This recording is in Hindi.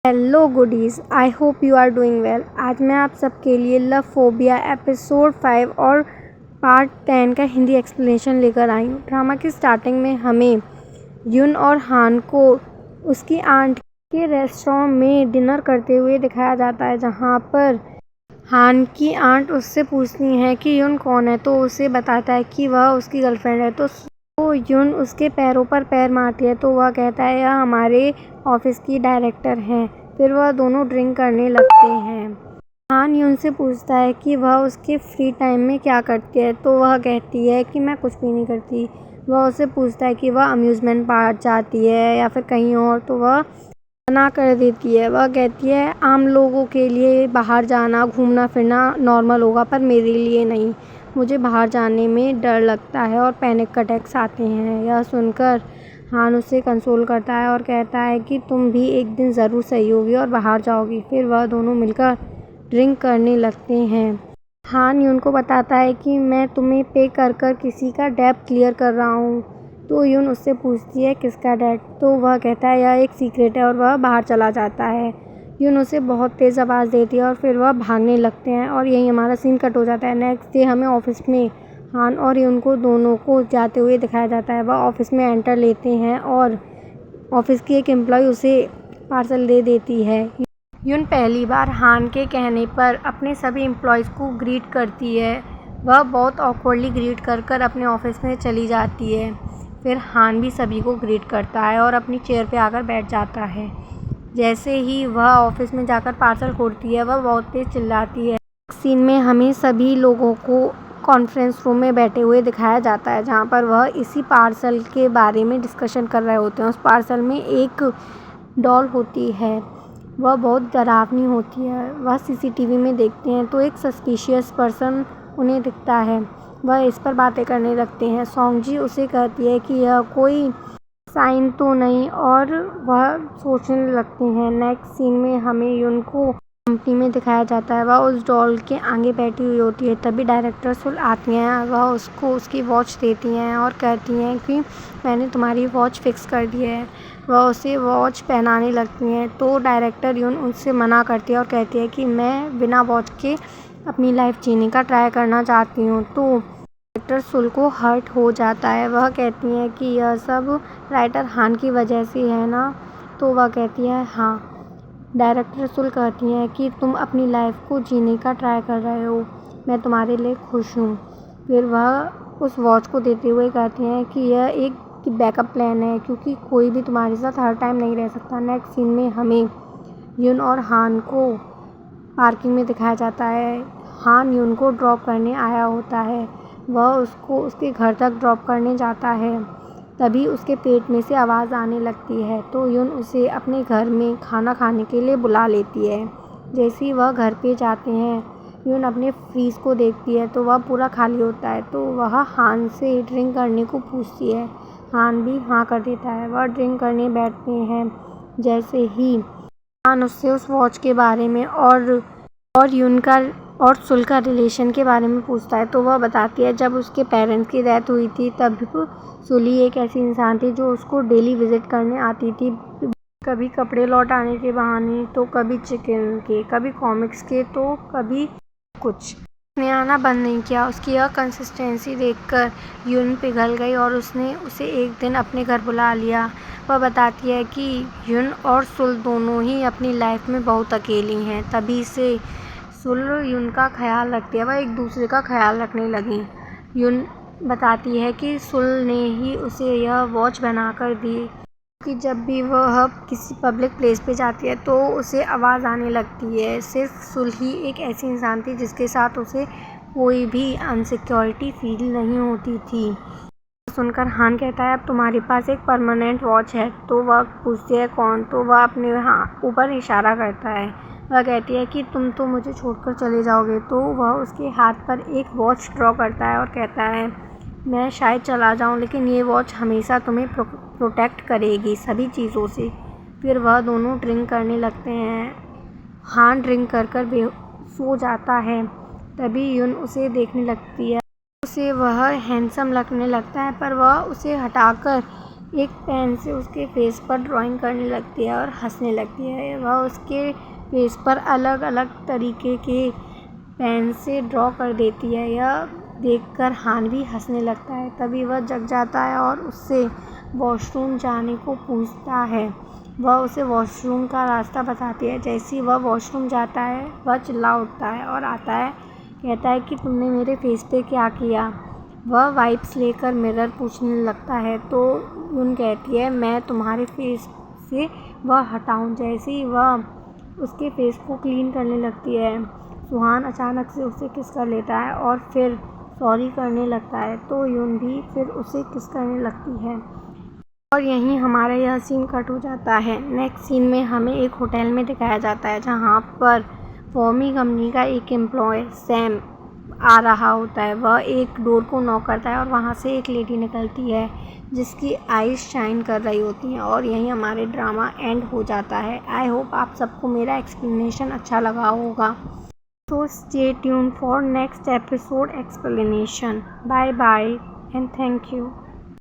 Hello goodies, I hope you are doing well. आज मैं आप सबके लिए लव फोबिया एपिसोड 5 और पार्ट 10 का हिंदी एक्सप्लेनेशन लेकर आई हूँ। ड्रामा की स्टार्टिंग में हमें युन और हान को उसकी आंट के रेस्टोरेंट में डिनर करते हुए दिखाया जाता है, जहाँ पर हान की आंट उससे पूछती हैं कि युन कौन है, तो उसे बताता है कि वह उसकी गर्लफ्रेंड है। तो युन उसके पैरों पर पैर मारती है, तो वह कहता है यह हमारे ऑफिस की डायरेक्टर हैं। फिर वह दोनों ड्रिंक करने लगते हैं। हान युन से पूछता है कि वह उसके फ्री टाइम में क्या करती है, तो वह कहती है कि मैं कुछ भी नहीं करती। वह उससे पूछता है कि वह अम्यूज़मेंट पार्क जाती है या फिर कहीं और, तो वह मना कर देती है। वह कहती है आम लोगों के लिए बाहर जाना घूमना फिरना नॉर्मल होगा, पर मेरे लिए नहीं। मुझे बाहर जाने में डर लगता है और पैनिक अटैक्स आते हैं। यह सुनकर हान उसे कंसोल करता है और कहता है कि तुम भी एक दिन ज़रूर सही होगी और बाहर जाओगी। फिर वह दोनों मिलकर ड्रिंक करने लगते हैं। हान युन को बताता है कि मैं तुम्हें पे कर कर किसी का डेब्ट क्लियर कर रहा हूँ। तो युन उससे पूछती है किसका डेब्ट, तो वह कहता है यह एक सीक्रेट है और वह बाहर चला जाता है। युन उसे बहुत तेज़ आवाज़ देती है और फिर वह भागने लगते हैं और यही हमारा सीन कट हो जाता है। नेक्स्ट डे हमें ऑफिस में हान और युन को दोनों को जाते हुए दिखाया जाता है। वह ऑफिस में एंटर लेते हैं और ऑफिस की एक एम्प्लॉय उसे पार्सल दे देती है। युन पहली बार हान के कहने पर अपने सभी एम्प्लॉयज़ को ग्रीट करती है। वह बहुत ऑकवर्डली ग्रीट कर कर अपने ऑफिस में चली जाती है। फिर हान भी सभी को ग्रीट करता है और अपनी चेयर पे आकर बैठ जाता है। जैसे ही वह ऑफिस में जाकर पार्सल खोलती है, वह बहुत तेज़ चिल्लाती है। सीन में हमें सभी लोगों को कॉन्फ्रेंस रूम में बैठे हुए दिखाया जाता है, जहाँ पर वह इसी पार्सल के बारे में डिस्कशन कर रहे होते हैं। उस पार्सल में एक डॉल होती है, वह बहुत डरावनी होती है। वह सीसीटीवी में देखते हैं तो एक सस्पिशियस पर्सन उन्हें दिखता है। वह इस पर बातें करने लगते हैं। सोंगजी उसे कहती है कि यह कोई साइन तो नहीं, और वह सोचने लगते हैं। नेक्स्ट सीन में हमें युन को कंपनी में दिखाया जाता है। वह उस डॉल के आगे बैठी हुई होती है। तभी डायरेक्टर सुल आती हैं। वह उसको उसकी वॉच देती हैं और कहती हैं कि मैंने तुम्हारी वॉच फिक्स कर दी है। वह उसे वॉच पहनाने लगती हैं, तो डायरेक्टर युन उनसे मना करती है और कहती है कि मैं बिना वॉच के अपनी लाइफ जीने का ट्राई करना चाहती हूँ। तो डायरेक्टर सुल को हर्ट हो जाता है। वह कहती हैं कि यह सब राइटर हान की वजह से है ना, तो वह कहती है हाँ। डायरेक्टर सुल कहती हैं कि तुम अपनी लाइफ को जीने का ट्राई कर रहे हो, मैं तुम्हारे लिए खुश हूँ। फिर वह उस वॉच को देते हुए कहती हैं कि यह एक बैकअप प्लान है, क्योंकि कोई भी तुम्हारे साथ हर टाइम नहीं रह सकता। नेक्स्ट सीन में हमें युन और हान को पार्किंग में दिखाया जाता है। हान युन को ड्रॉप करने आया होता है। वह उसको उसके घर तक ड्रॉप करने जाता है। तभी उसके पेट में से आवाज़ आने लगती है, तो युन उसे अपने घर में खाना खाने के लिए बुला लेती है। जैसे ही वह घर पे जाते हैं, युन अपने फ्रीज को देखती है तो वह पूरा खाली होता है। तो वह हान से ड्रिंक करने को पूछती है। हान भी हाँ कर देता है। वह ड्रिंक करने बैठते हैं। जैसे ही हान उससे उस वॉच के बारे में और युन का और सुल का रिलेशन के बारे में पूछता है, तो वह बताती है जब उसके पेरेंट्स की डेथ हुई थी तब सुली एक ऐसी इंसान थी जो उसको डेली विजिट करने आती थी, कभी कपड़े लौटाने के बहाने, तो कभी चिकन के, कभी कॉमिक्स के, तो कभी कुछ। उसने आना बंद नहीं किया। उसकी यह कंसिस्टेंसी देखकर युन पिघल गई और उसने उसे एक दिन अपने घर बुला लिया। वह बताती है कि युन और सुल दोनों ही अपनी लाइफ में बहुत अकेली हैं। तभी से सुल युन का ख्याल रखती है। वह एक दूसरे का ख्याल रखने लगी। युन बताती है कि सुल ने ही उसे यह वॉच बना कर दी कि जब भी वह किसी पब्लिक प्लेस पे जाती है तो उसे आवाज़ आने लगती है। सिर्फ सुल ही एक ऐसी इंसान थी जिसके साथ उसे कोई भी अनसिक्योरिटी फील नहीं होती थी। सुनकर हान कहता है अब तुम्हारे पास एक परमानेंट वॉच है। तो वह पूछती है कौन, तो वह अपने ऊपर इशारा करता है। वह कहती है कि तुम तो मुझे छोड़कर चले जाओगे। तो वह उसके हाथ पर एक वॉच ड्रॉ करता है और कहता है मैं शायद चला जाऊं, लेकिन ये वॉच हमेशा तुम्हें प्रोटेक्ट करेगी सभी चीज़ों से। फिर वह दोनों ड्रिंक करने लगते हैं। हान ड्रिंक कर कर सो जाता है। तभी युन उसे देखने लगती है। उसे वह हैंडसम लगने लगता है, पर वह उसे हटाकर एक पेन से उसके फेस पर ड्राइंग करने लगती है और हंसने लगती है। वह उसके फेस पर अलग अलग तरीके के पेन से ड्रॉ कर देती है। यह देखकर हान भी हंसने लगता है। तभी वह जग जाता है और उससे वॉशरूम जाने को पूछता है। वह उसे वॉशरूम का रास्ता बताती है। जैसे ही वह वॉशरूम जाता है वह चिल्ला उठता है और आता है, कहता है कि तुमने मेरे फेस पे क्या किया। वह वाइप्स लेकर मिरर पूछने लगता है तो यून कहती है मैं तुम्हारे फेस से वह हटाऊं। जैसे ही वह उसके फेस को क्लीन करने लगती है, सुहान अचानक से उसे किस कर लेता है और फिर सॉरी करने लगता है तो यून भी फिर उसे किस करने लगती है। और यहीं हमारा यह सीन कट हो जाता है। नेक्स्ट सीन में हमें एक होटल में दिखाया जाता है जहाँ पर फॉर्मी कंपनी का एक एम्प्लॉय सैम आ रहा होता है। वह एक डोर को नॉक करता है और वहाँ से एक लेडी निकलती है जिसकी आईज शाइन कर रही होती हैं और यहीं हमारे ड्रामा एंड हो जाता है। आई होप आप सबको मेरा एक्सप्लेनेशन अच्छा लगा होगा। So stay tuned for next episode explanation. Bye bye and thank you.